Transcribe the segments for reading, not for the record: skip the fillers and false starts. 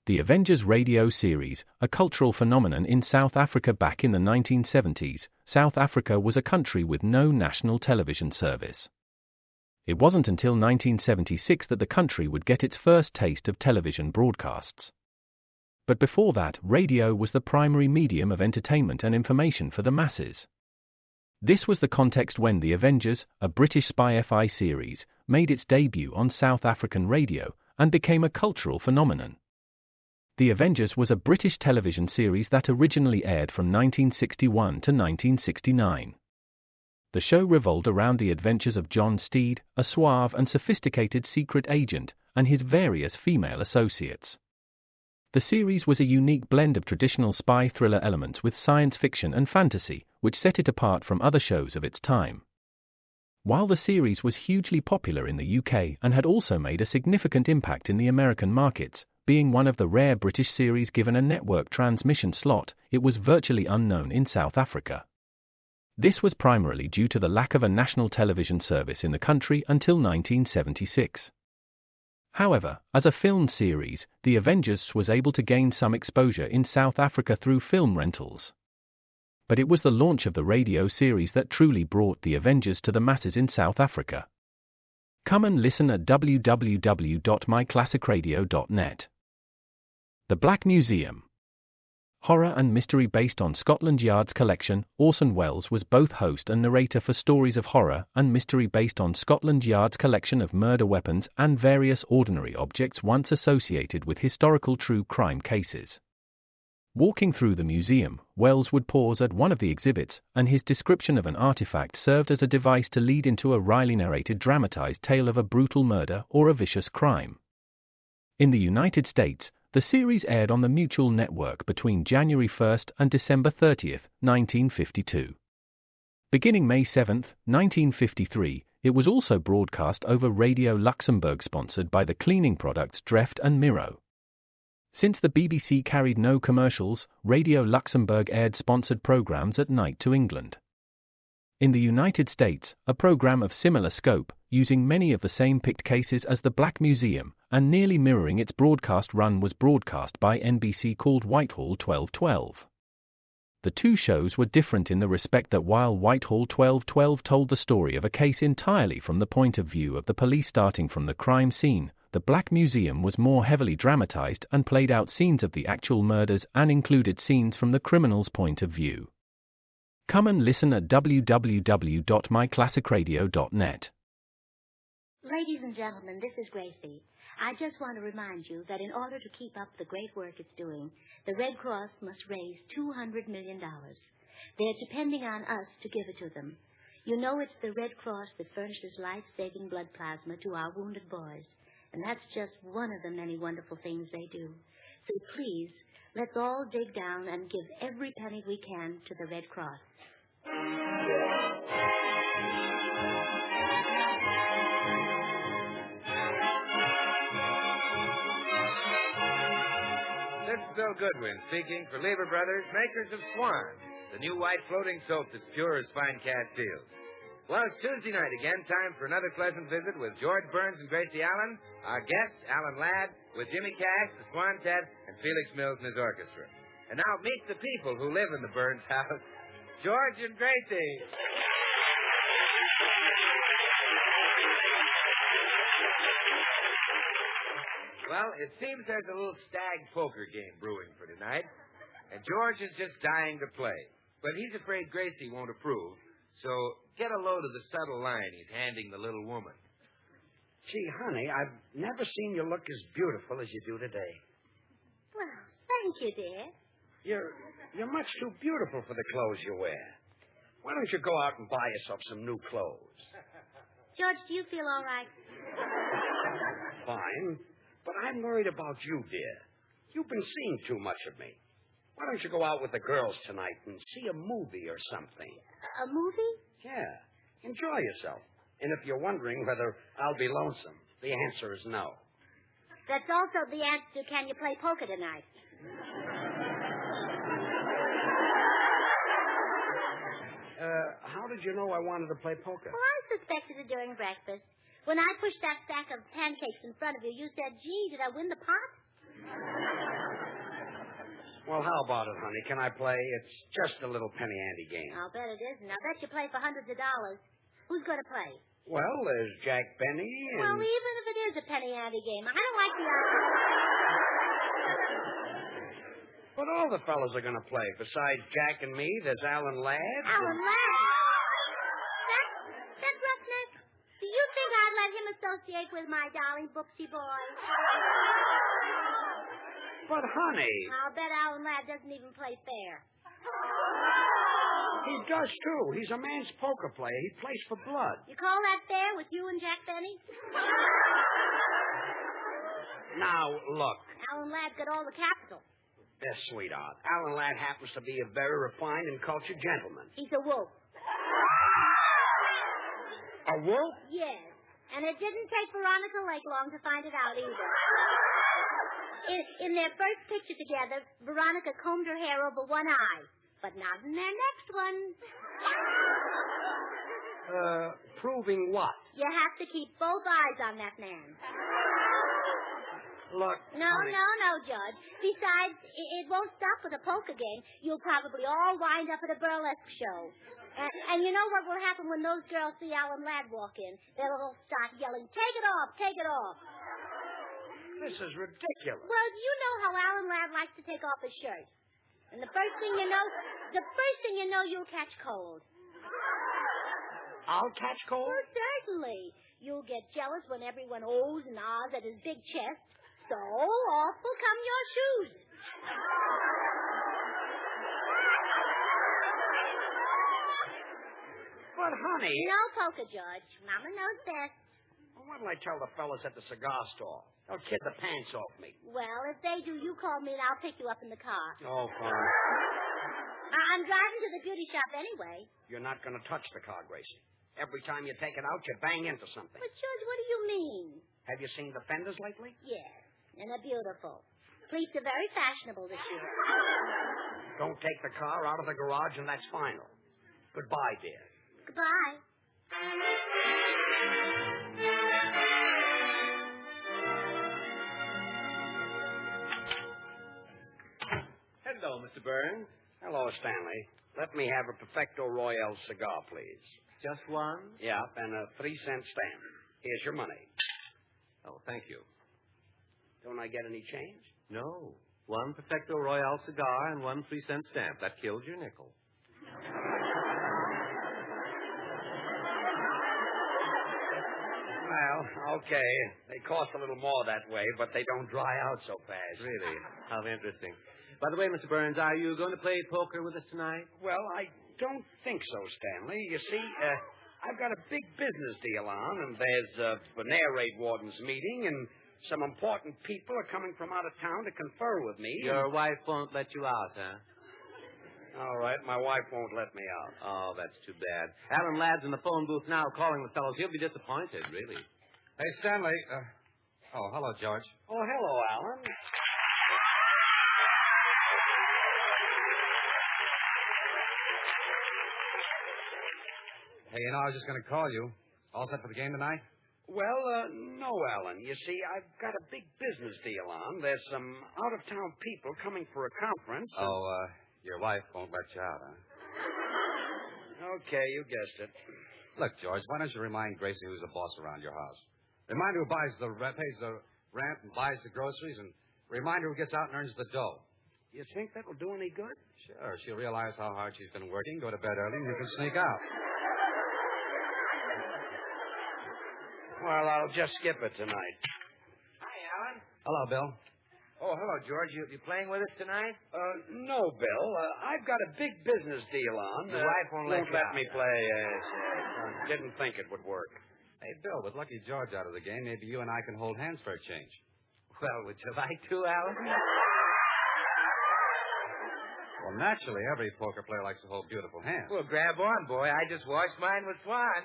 The Avengers radio series, a cultural phenomenon in South Africa back in the 1970s. South Africa was a country with no national television service. It wasn't until 1976 that the country would get its first taste of television broadcasts. But before that, radio was the primary medium of entertainment and information for the masses. This was the context when The Avengers, a British spy-fi series, made its debut on South African radio and became a cultural phenomenon. The Avengers was a British television series that originally aired from 1961 to 1969. The show revolved around the adventures of John Steed, a suave and sophisticated secret agent, and his various female associates. The series was a unique blend of traditional spy thriller elements with science fiction and fantasy, which set it apart from other shows of its time. While the series was hugely popular in the UK and had also made a significant impact in the American markets, being one of the rare British series given a network transmission slot, it was virtually unknown in South Africa. This was primarily due to the lack of a national television service in the country until 1976. However, as a film series, The Avengers was able to gain some exposure in South Africa through film rentals. But it was the launch of the radio series that truly brought The Avengers to the masses in South Africa. Come and listen at www.myclassicradio.net. The Black Museum. Horror and mystery based on Scotland Yard's collection. Orson Welles was both host and narrator for stories of horror and mystery based on Scotland Yard's collection of murder weapons and various ordinary objects once associated with historical true crime cases. Walking through the museum, Welles would pause at one of the exhibits, and his description of an artifact served as a device to lead into a wryly narrated dramatized tale of a brutal murder or a vicious crime. In the United States, the series aired on the Mutual Network between January 1 and December 30, 1952. Beginning May 7, 1953, it was also broadcast over Radio Luxembourg, sponsored by the cleaning products Dreft and Miro. Since the BBC carried no commercials, Radio Luxembourg aired sponsored programs at night to England. In the United States, a program of similar scope, using many of the same picked cases as the Black Museum, and nearly mirroring its broadcast run, was broadcast by NBC called Whitehall 1212. The two shows were different in the respect that while Whitehall 1212 told the story of a case entirely from the point of view of the police starting from the crime scene, the Black Museum was more heavily dramatized and played out scenes of the actual murders and included scenes from the criminal's point of view. Come and listen at www.myclassicradio.net. Ladies and gentlemen, this is Gracie. I just want to remind you that in order to keep up the great work it's doing, the Red Cross must raise $200 million. They're depending on us to give it to them. You know it's the Red Cross that furnishes life-saving blood plasma to our wounded boys, and that's just one of the many wonderful things they do. So please, let's all dig down and give every penny we can to the Red Cross. This is Bill Goodwin speaking for Lever Brothers, makers of Swan, the new white floating soap that's pure as fine Castiles. Well, it's Tuesday night again, time for another pleasant visit with George Burns and Gracie Allen, our guest, Alan Ladd, with Jimmy Cash, the Swan-Tet, and Felix Mills and his orchestra. And now meet the people who live in the Burns house, George and Gracie. Well, it seems there's a little stag poker game brewing for tonight, and George is just dying to play. But he's afraid Gracie won't approve, so get a load of the subtle line he's handing the little woman. Gee, honey, I've never seen you look as beautiful as you do today. Well, thank you, dear. You're much too beautiful for the clothes you wear. Why don't you go out and buy yourself some new clothes? George, do you feel all right? Fine. But I'm worried about you, dear. You've been seeing too much of me. Why don't you go out with the girls tonight and see a movie or something? A movie? Yeah. Enjoy yourself. And if you're wondering whether I'll be lonesome, the answer is no. That's also the answer to can you play poker tonight? How did you know I wanted to play poker? Well, I suspected it during breakfast. When I pushed that stack of pancakes in front of you, you said, gee, did I win the pot? Well, how about it, honey? Can I play? It's just a little penny ante game. I'll bet it is, and I'll bet you play for hundreds of dollars. Who's going to play? Well, there's Jack Benny and... Well, even if it is a penny ante game, I don't like the idea. But all the fellas are going to play. Besides Jack and me, there's Alan Ladd. Alan Ladd? That roughneck? Do you think I'd let him associate with my darling Boopsie boy? But, honey... I'll bet Alan Ladd doesn't even play fair. He does, too. He's a man's poker player. He plays for blood. You call that fair with you and Jack Benny? Now, look. Alan Ladd's got all the capital. Yes, sweetheart. Alan Ladd happens to be a very refined and cultured gentleman. He's a wolf. A wolf? Yes. And it didn't take Veronica Lake long to find it out either. In their first picture together, Veronica combed her hair over one eye. But not in their next one. Proving what? You have to keep both eyes on that man. Look, No, honey. no, Judge. Besides, it won't stop with a poker game. You'll probably all wind up at a burlesque show. And you know what will happen when those girls see Alan Ladd walk in? They'll all start yelling, "Take it off, take it off." This is ridiculous. Well, you know how Alan Ladd likes to take off his shirt. And the first thing you know, you'll catch cold. I'll catch cold? Well, certainly. You'll get jealous when everyone ohs and ahs at his big chest. So off will come your shoes. But, honey... No poker, Judge. Mama knows best. Well, what'll I tell the fellas at the cigar store? They'll kid the pants off me. Well, if they do, you call me and I'll pick you up in the car. Oh, fine. I'm driving to the beauty shop anyway. You're not going to touch the car, Gracie. Every time you take it out, you bang into something. But, Judge, what do you mean? Have you seen the fenders lately? Yes, and they're beautiful. Police are very fashionable this year. Don't take the car out of the garage, and that's final. Goodbye, dear. Goodbye. Hello, Mr. Burns. Hello, Stanley. Let me have a Perfecto Royale cigar, please. Just one? Yep, and a 3-cent stamp. Here's your money. Oh, thank you. Don't I get any change? No. One Perfecto Royale cigar and 1 3-cent stamp. That kills your nickel. Well, okay. They cost a little more that way, but they don't dry out so fast. Really? How interesting. By the way, Mr. Burns, are you going to play poker with us tonight? Well, I don't think so, Stanley. You see, I've got a big business deal on, and there's an air raid warden's meeting, and some important people are coming from out of town to confer with me. Your wife won't let you out, huh? All right, my wife won't let me out. Oh, that's too bad. Alan Ladd's in the phone booth now calling the fellows. He'll be disappointed, really. Hey, Stanley. Hello, George. Oh, hello, Alan. Hey, I was just going to call you. All set for the game tonight? Well, no, Alan. You see, I've got a big business deal on. There's some out-of-town people coming for a conference. Oh, your wife won't let you out, huh? Okay, you guessed it. Look, George, why don't you remind Gracie who's the boss around your house? Remind her who pays the rent and buys the groceries, and remind her who gets out and earns the dough. You think that'll do any good? Sure. She'll realize how hard she's been working, go to bed early, and you can sneak out. Well, I'll just skip it tonight. Hi, Alan. Hello, Bill. Oh, hello, George. You playing with us tonight? No, Bill. I've got a big business deal on. Your wife won't let you out. me play. Didn't think it would work. Hey, Bill, with Lucky George out of the game, maybe you and I can hold hands for a change. Well, would you like to, Alan? Well, naturally, every poker player likes to hold beautiful hands. Well, grab on, boy. I just washed mine with Swan.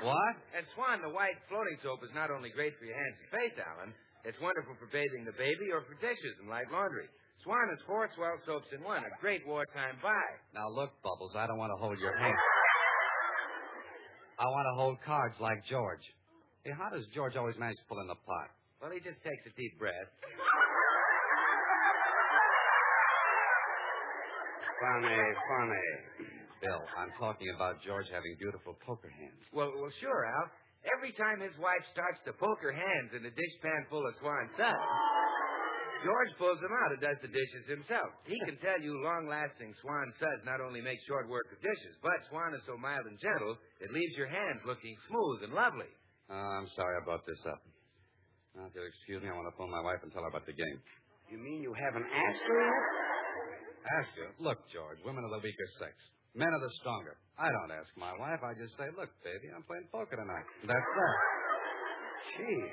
What? And Swan, the white floating soap, is not only great for your hands and face, Alan. It's wonderful for bathing the baby or for dishes and light laundry. Swan is 4 swell soaps in one, a great wartime buy. Now, look, Bubbles, I don't want to hold your hand. I want to hold cards like George. Hey, how does George always manage to pull in the pot? Well, he just takes a deep breath. Funny. Bill, I'm talking about George having beautiful poker hands. Well, sure, Al. Every time his wife starts to poke her hands in a dishpan full of swan suds, George pulls them out and does the dishes himself. He can tell you long-lasting swan suds not only make short work of dishes, but swan is so mild and gentle, it leaves your hands looking smooth and lovely. I'm sorry I brought this up. Now, if you'll excuse me, I want to phone my wife and tell her about the game. You mean you haven't asked her yet? Ask her. Look, George, women are the weaker sex. Men are the stronger. I don't ask my wife. I just say, look, baby, I'm playing poker tonight. That's that. Gee,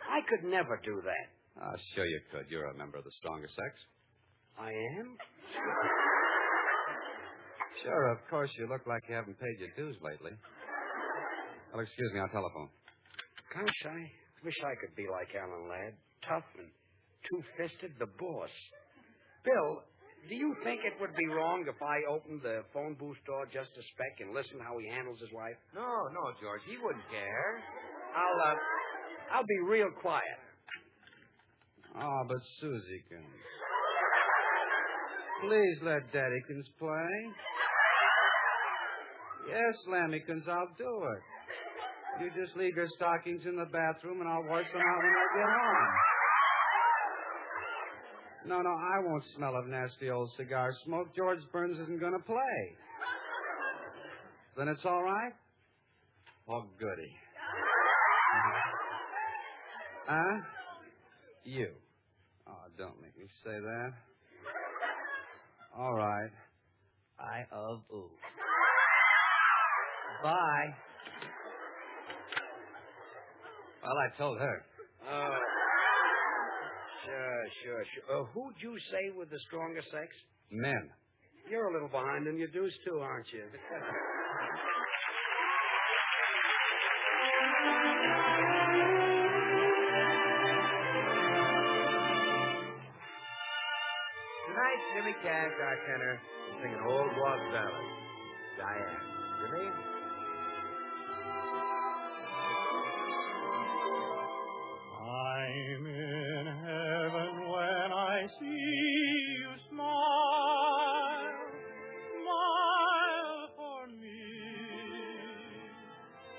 I could never do that. Oh, sure you could. You're a member of the stronger sex. I am? Sure, of course. You look like you haven't paid your dues lately. Well, excuse me, I'll telephone. Gosh, I wish I could be like Alan Ladd. Tough and two-fisted, the boss. Bill, do you think it would be wrong if I opened the phone booth door just a speck and listened how he handles his wife? No, George, he wouldn't care. I'll be real quiet. Oh, but Susiekins. Please let Daddykins play. Yes, Lammykins, I'll do it. You just leave your stockings in the bathroom and I'll wash them out when I get home. No, I won't smell of nasty old cigar smoke. George Burns isn't going to play. Then it's all right? Oh, goody. Huh? You. Oh, don't make me say that. All right. I of ooh. Bye. Well, I told her. Oh. Sure. Who'd you say with the stronger sex? Men. You're a little behind in your dues, too, aren't you? Tonight, Jimmy Cash, our tenor, will sing an old waltz ballad. Diane. Jimmy? I'm in heaven when I see you smile. Smile for me,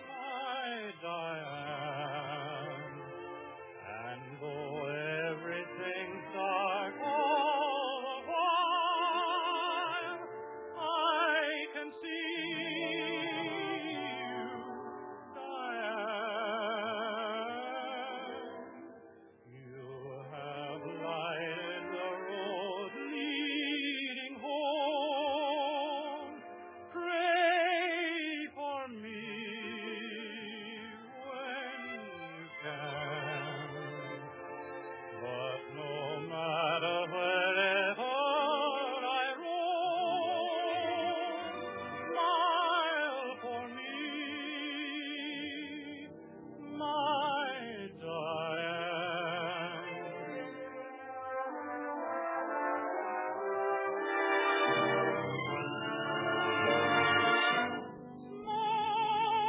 my Diane. And though everything's dark all the while, I can see you, Diane. You have lighted the road leading home. Pray for me when you can. But no matter wherever I roam, smile for me, my Diane.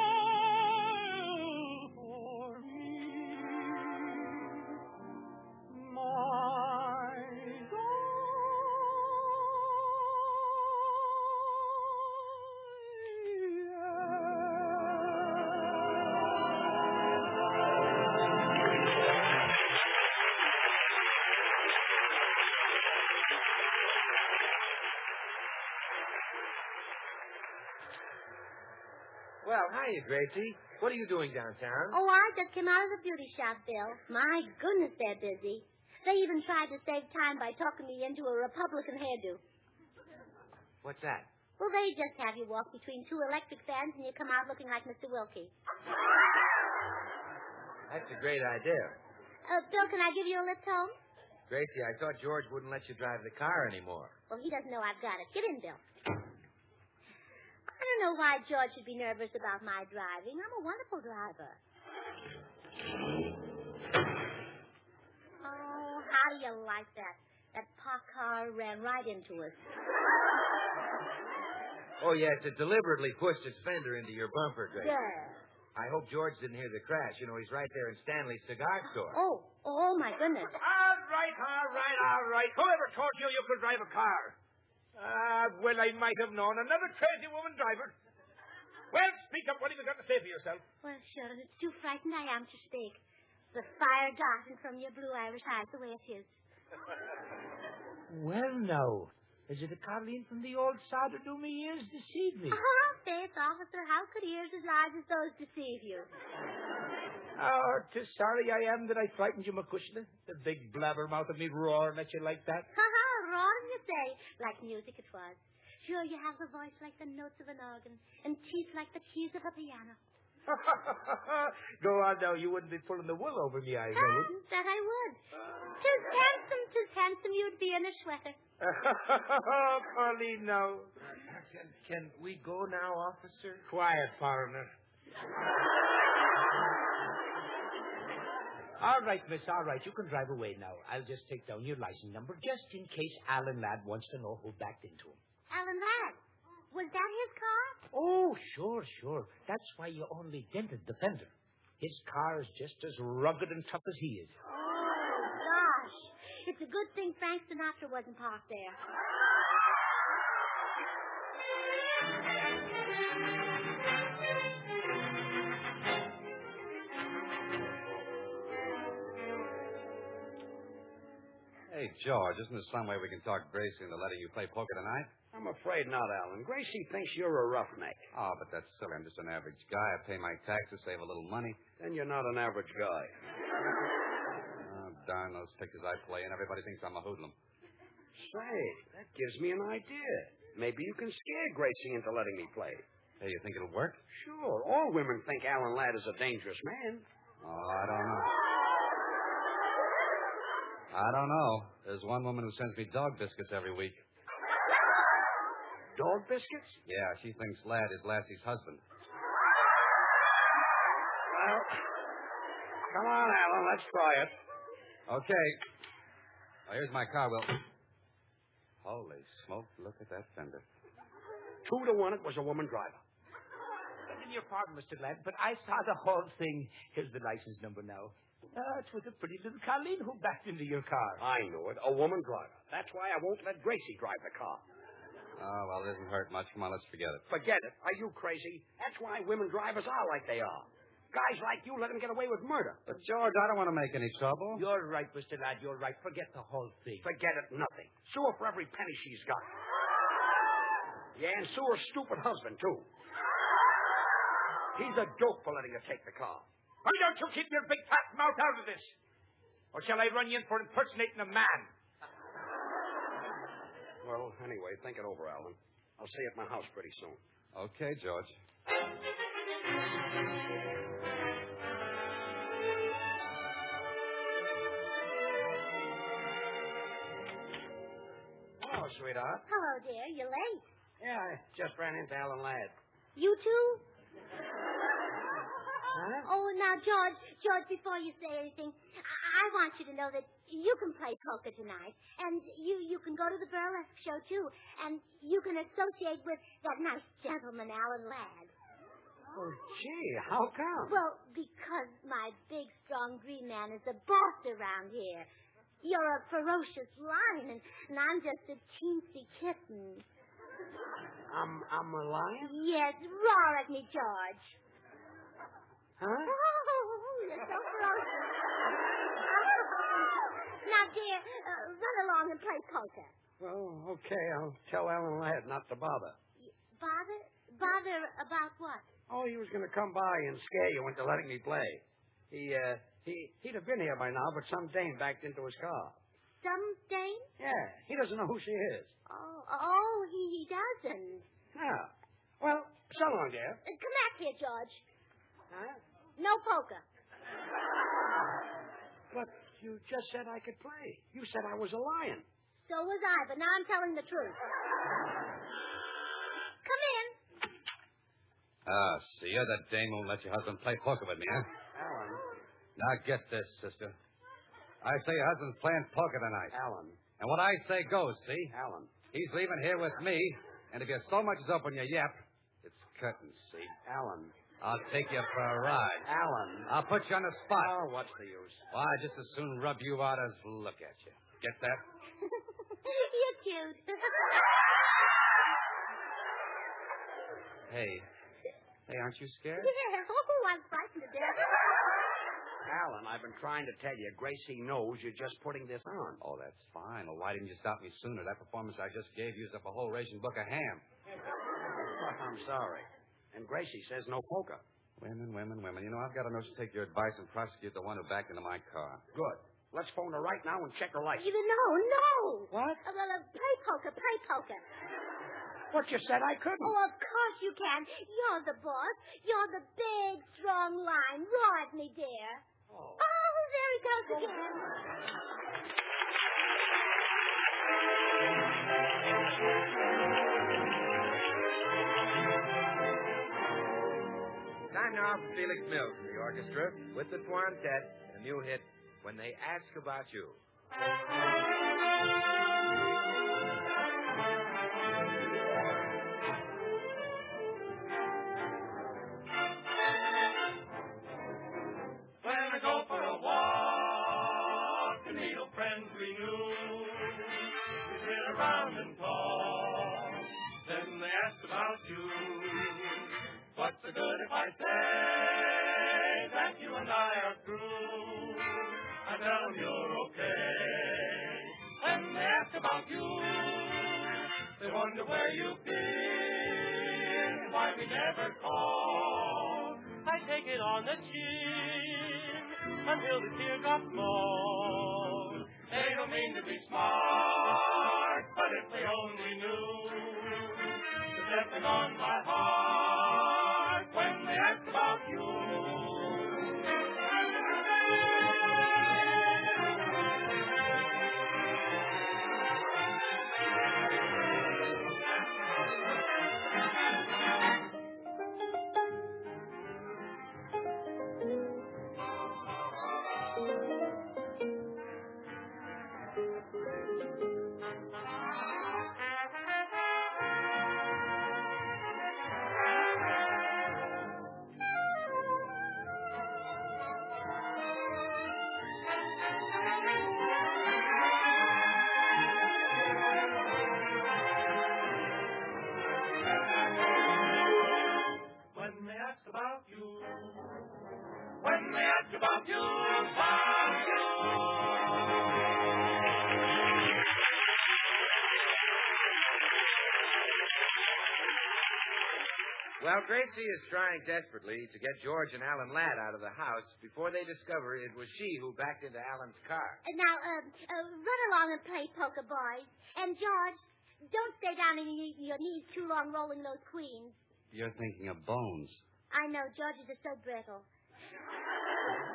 Smile for me, my Well, hiya, Gracie. What are you doing downtown? Oh, I just came out of the beauty shop, Bill. My goodness, they're busy. They even tried to save time by talking me into a Republican hairdo. What's that? Well, they just have you walk between two electric fans and you come out looking like Mr. Wilkie. That's a great idea. Bill, can I give you a lift home? Gracie, I thought George wouldn't let you drive the car anymore. Well, he doesn't know I've got it. Get in, Bill. I don't know why George should be nervous about my driving. I'm a wonderful driver. Oh, how do you like that? That parked car ran right into us. Oh, yes, it deliberately pushed its fender into your bumper, Gracie. Yeah. I hope George didn't hear the crash. You know, he's right there in Stanley's cigar store. Oh, my goodness. All right. Whoever told you could drive a car? Well, I might have known. Another crazy woman driver. Well, speak up. What have you got to say for yourself? Well, sure, it's too frightened I am to speak. The fire darting from your blue Irish eyes the way it is. Well, now, is it a Colleen from the old sod or do me ears deceive me? Faith, officer, how could ears as large as those deceive you? Oh, 'tis sorry I am that I frightened you, McCushla. The big blabbermouth of me roaring at you like that. Roaring, you say, like music it was. Sure, you have a voice like the notes of an organ, and teeth like the keys of a piano. Go on now, you wouldn't be pulling the wool over me eyes, would you? That I would. 'Tis handsome you'd be in a sweater. Pauline, now. Can we go now, officer? Quiet, foreigner. All right, miss, all right. You can drive away now. I'll just take down your license number just in case Alan Ladd wants to know who backed into him. Alan Ladd? Was that his car? Oh, sure. That's why you only dented the fender. His car is just as rugged and tough as he is. Oh, gosh. It's a good thing Frank Sinatra wasn't parked there. Hey, George, isn't there some way we can talk Gracie into letting you play poker tonight? I'm afraid not, Alan. Gracie thinks you're a roughneck. Oh, but that's silly. I'm just an average guy. I pay my taxes, save a little money. Then you're not an average guy. Oh, darn those pictures I play, and everybody thinks I'm a hoodlum. Say, that gives me an idea. Maybe you can scare Gracie into letting me play. Hey, you think it'll work? Sure. All women think Alan Ladd is a dangerous man. Oh, I don't know. There's one woman who sends me dog biscuits every week. Dog biscuits? Yeah, she thinks Ladd is Lassie's husband. Well, come on, Alan. Let's try it. Okay. Well, here's my car, Will. Holy smoke, look at that fender. 2-1, it was a woman driver. Begging your pardon, Mr. Ladd, but I saw the whole thing. Here's the license number now. It was a pretty little Colleen who backed into your car. I knew it. A woman driver. That's why I won't let Gracie drive the car. Oh, well, it doesn't hurt much. Come on, let's forget it. Forget it. Are you crazy? That's why women drivers are like they are. Guys like you let them get away with murder. But, George, I don't want to make any trouble. You're right, Mr. Ladd. You're right. Forget the whole thing. Forget it, nothing. Sue her for every penny she's got. Yeah, and sue her stupid husband, too. He's a dope for letting her take the car. Why don't you keep your big fat mouth out of this? Or shall I run you in for impersonating a man? Well, anyway, think it over, Alan. I'll see you at my house pretty soon. Okay, George. Hello, sweetheart. Hello, dear. You're late. Yeah, I just ran into Alan Ladd. You too? Huh? Oh, now, George, before you say anything, I want you to know that you can play poker tonight, and you can go to the burlesque show, too, and you can associate with that nice gentleman, Alan Ladd. Oh, gee, how come? Well, because my big, strong green man is the boss around here. You're a ferocious lion, and I'm just a teensy kitten. I'm a lion? Yes, roar at me, George. Huh? Oh, you're so ferocious. Now, dear, run along and play poker. Well, okay, I'll tell Alan Ladd not to bother. Bother? Bother about what? Oh, he was going to come by and scare you into letting me play. He'd have been here by now, but some dame backed into his car. Some dame? Yeah, he doesn't know who she is. Oh, he doesn't. Yeah. Well, so long, dear. Come back here, George. Huh? No poker. But you just said I could play. You said I was a lion. So was I, but now I'm telling the truth. Come in. See ya. That dame won't let your husband play poker with me, huh? Alan. Now get this, sister. I say your husband's playing poker tonight. Alan. And what I say goes, see? Alan. He's leaving here with me, and if you so much as open your yap, it's curtains, see? Alan. I'll take you for a ride. Alan. I'll put you on the spot. Oh, what's the use? Why, I'd just as soon rub you out as look at you. Get that? You're cute. Hey, aren't you scared? Yeah. Oh, I'm frightened to death. Alan, I've been trying to tell you, Gracie knows you're just putting this on. Oh, that's fine. Well, why didn't you stop me sooner? That performance I just gave used up a whole ration book of ham. I'm sorry. And Gracie says no poker. Women. You know, I've got a notion to take your advice and prosecute the one who backed into my car. Good. Let's phone her right now and check her license. No. What? Play poker. What you said I couldn't. Oh, of course you can. You're the boss. You're the big, strong line. Ride me, dear. Oh. There he goes again. Time now for Felix Mills and the orchestra with the Twantet, a new hit, When They Ask About You. When I go for a walk to meet old friends we knew, we sit around and talk. Then they ask about you. What's the good if I say that you and I are through? I tell them you're okay. When they ask about you, they wonder where you've been, why we never call. I take it on the chin until the teardrops fall. They don't mean to be smart, but if they only knew the stepping on my heart when they ask about you. Well, Gracie is trying desperately to get George and Alan Ladd out of the house before they discover it was she who backed into Alan's car. Now, run along and play poker, boys. And, George, don't stay down on your knees too long rolling those queens. You're thinking of Bones. I know, Georges are so brittle.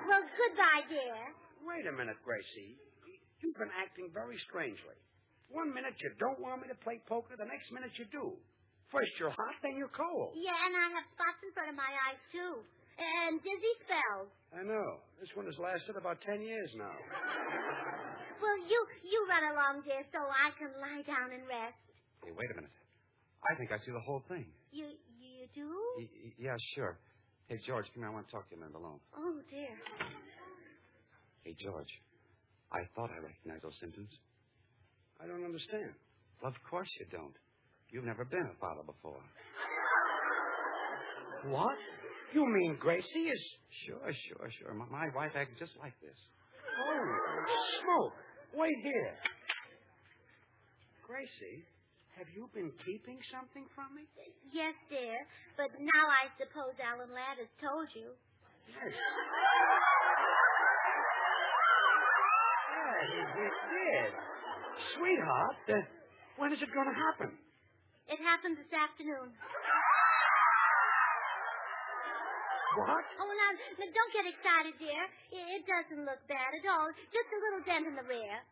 Well, goodbye, dear. Wait a minute, Gracie. You've been acting very strangely. 1 minute you don't want me to play poker, the next minute you do. First you're hot, then you're cold. Yeah, and I have spots in front of my eyes, too. And dizzy spells. I know. This one has lasted about 10 years now. Well, you run along, dear, so I can lie down and rest. Hey, wait a minute. I think I see the whole thing. You do? Yeah, sure. Hey, George, come here. I want to talk to you a minute alone. Oh, dear. Hey, George, I thought I recognized those symptoms. I don't understand. Well, of course you don't. You've never been a father before. What? You mean Gracie is... Sure. My wife acts just like this. Oh, smoke. Wait here. Gracie, have you been keeping something from me? Yes, dear. But now I suppose Alan Ladd has told you. Yes. Yeah, he did. Sweetheart, when is it going to happen? It happened this afternoon. What? Oh, now, don't get excited, dear. It doesn't look bad at all. Just a little dent in the rear.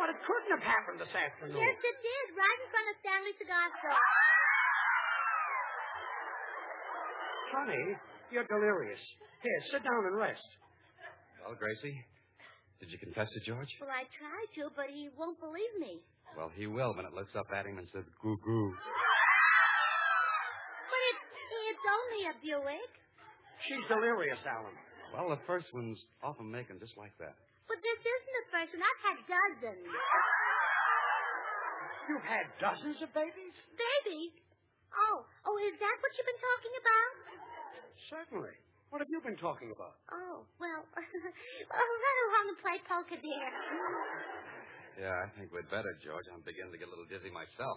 But it couldn't have happened this afternoon. Yes, it did. Right in front of Stanley's cigar store. Honey, you're delirious. Here, sit down and rest. Well, Gracie, did you confess to George? Well, I tried to, but he won't believe me. Well, he will when it looks up at him and says, goo-goo. But it's only a Buick. She's delirious, Alan. Well, the first ones often make them just like that. But this isn't the first one. I've had dozens. You've had dozens of babies? Babies? Oh, is that what you've been talking about? Certainly. What have you been talking about? Oh, well, run along and play poker, dear. Yeah, I think we'd better, George. I'm beginning to get a little dizzy myself.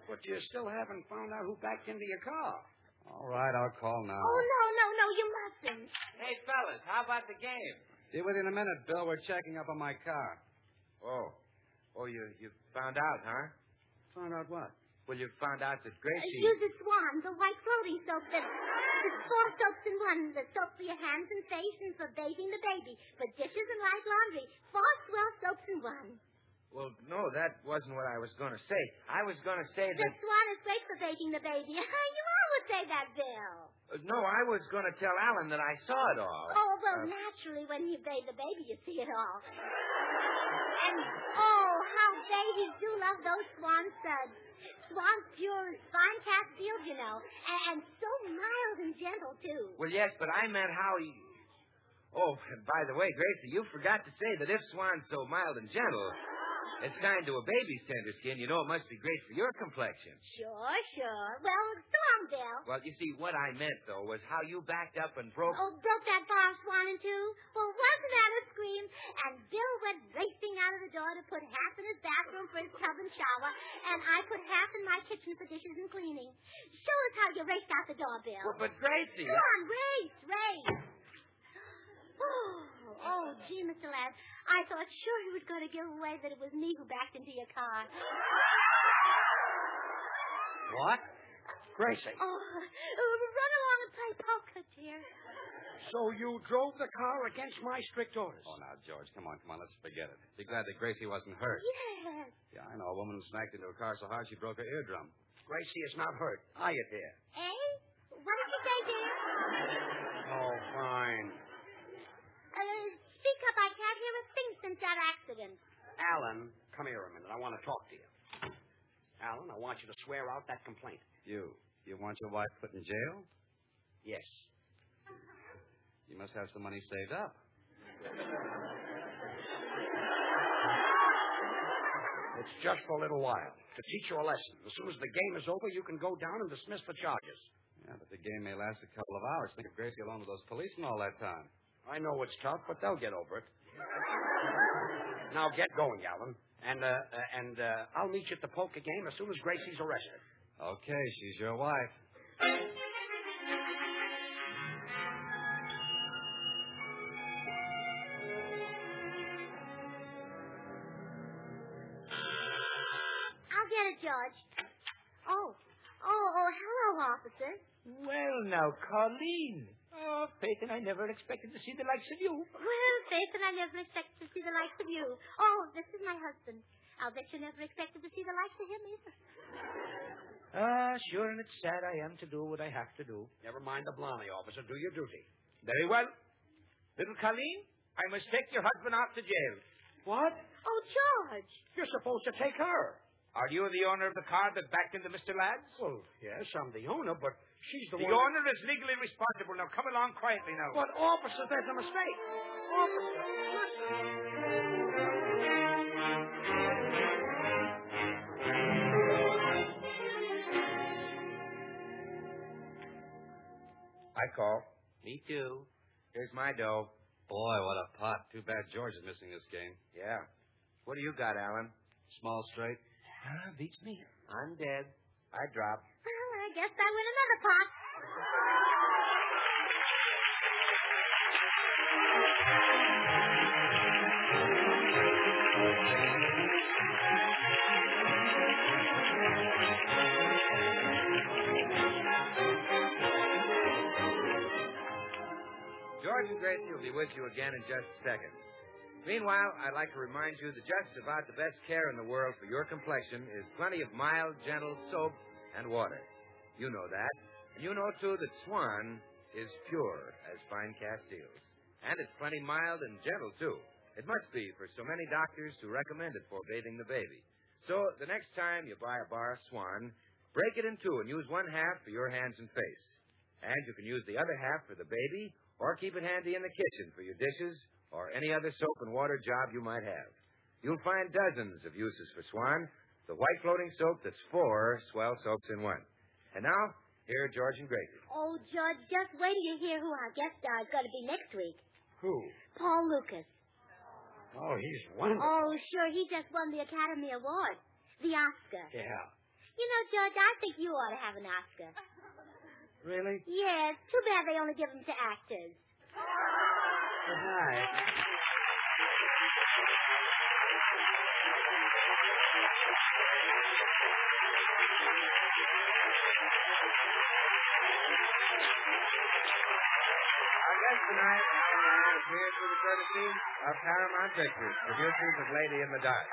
But you still haven't found out who backed into your car. All right, I'll call now. Oh, no, you mustn't. Hey, fellas, how about the game? Be with you in a minute, Bill. We're checking up on my car. Oh, you found out, huh? Found out what? Well, you found out that Gracie... Use the Swan, the white floating soap that... There's 4 soaps in one. The soap for your hands and face and for bathing the baby. For dishes and light laundry. 4 swell soaps in one. Well, no, that wasn't what I was going to say. I was going to say The that... Swan is great for bathing the baby. You always say that, Bill. No, I was going to tell Alan that I saw it all. Oh, well, naturally, when you bathe the baby, you see it all. And, how babies do love those Swan suds. Swan's pure as fine cat seals, you know. And so mild and gentle, too. Well, yes, but I meant how he... Oh, by the way, Gracie, you forgot to say that if Swan's so mild and gentle, it's kind to a baby's tender skin, you know it must be great for your complexion. Sure. Well, so long, Bill. Well, you see, what I meant, though, was how you backed up and broke... Oh, broke that bar of Swan in two? Well, wasn't that a scream? And Bill went racing out of the door to put half in his bathroom for his tub and shower, and I put half in my kitchen for dishes and cleaning. Show us how you raced out the door, Bill. Well, but Gracie... Come on, race. Oh, gee, Mr. Ladd, I thought sure he was going to give away that it was me who backed into your car. What? Gracie. Oh, run along and play poker, dear. So you drove the car against my strict orders? Oh, now, George, come on, let's forget it. Be glad that Gracie wasn't hurt. Yes. Yeah, I know. A woman smacked into a car so hard she broke her eardrum. Gracie is not hurt. Are you, dear? Eh? What did you say, dear? Oh, fine. Speak up. I can't hear a thing since that accident. Alan, come here a minute. I want to talk to you. Alan, I want you to swear out that complaint. You want your wife put in jail? Yes. You must have some money saved up. It's just for a little while, to teach you a lesson. As soon as the game is over, you can go down and dismiss the charges. Yeah, but the game may last a couple of hours. Think of Gracie alone with those policemen all that time. I know it's tough, but they'll get over it. Now get going, Alan. And I'll meet you at the poker game as soon as Gracie's arrested. Okay, she's your wife. I'll get it, George. Oh, hello, officer. Well, now, Colleen. Oh, Faith and I never expected to see the likes of you. Well, Faith and I never expected to see the likes of you. Oh, this is my husband. I'll bet you never expected to see the likes of him either. Sure, and it's sad I am to do what I have to do. Never mind the blarney, officer. Do your duty. Very well. Little Colleen, I must take your husband out to jail. What? Oh, George. You're supposed to take her. Are you the owner of the car that backed into Mr. Ladd's? Well, yes, I'm the owner, but she's the The one... owner is legally responsible. Now, come along quietly now. But, officer, there's a mistake. Officer, I call. Me too. Here's my dough. Boy, what a pot. Too bad George is missing this game. Yeah. What do you got, Alan? Small straight. Beats me. I'm dead. I drop. Well, I guess I win another pot. George and Gracie will be with you again in just a second. Meanwhile, I'd like to remind you that just about the best care in the world for your complexion is plenty of mild, gentle soap and water. You know that. And you know, too, that Swan is pure as fine cast seals. And it's plenty mild and gentle, too. It must be for so many doctors who recommend it for bathing the baby. So the next time you buy a bar of Swan, break it in two and use one half for your hands and face. And you can use the other half for the baby or keep it handy in the kitchen for your dishes or any other soap and water job you might have. You'll find dozens of uses for Swan, the white floating soap that's 4 swell soaps in one. And now, here are George and Gracie. Oh, George, just wait till you hear who our guest star is going to be next week. Who? Paul Lucas. Oh, he's wonderful. Oh, sure, he just won the Academy Award. The Oscar. Yeah. You know, George, I think you ought to have an Oscar. Really? Yes, too bad they only give them to actors. Good night. Our guest tonight, Alan Ryan, appears with the courtesy of Paramount Pictures, producers of Lady in the Dark.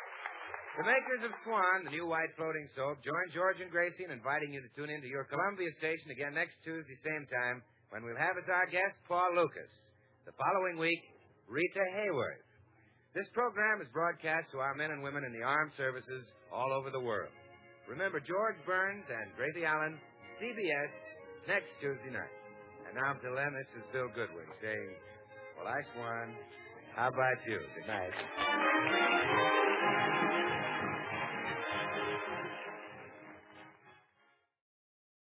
The makers of Swan, the new white floating soap, join George and Gracie in inviting you to tune in to your Columbia station again next Tuesday, same time, when we'll have as our guest Paul Lucas. The following week, Rita Hayworth. This program is broadcast to our men and women in the armed services all over the world. Remember George Burns and Gracie Allen, CBS, next Tuesday night. And now until then, this is Bill Goodwin saying, well, I Swan, how about you? Good night.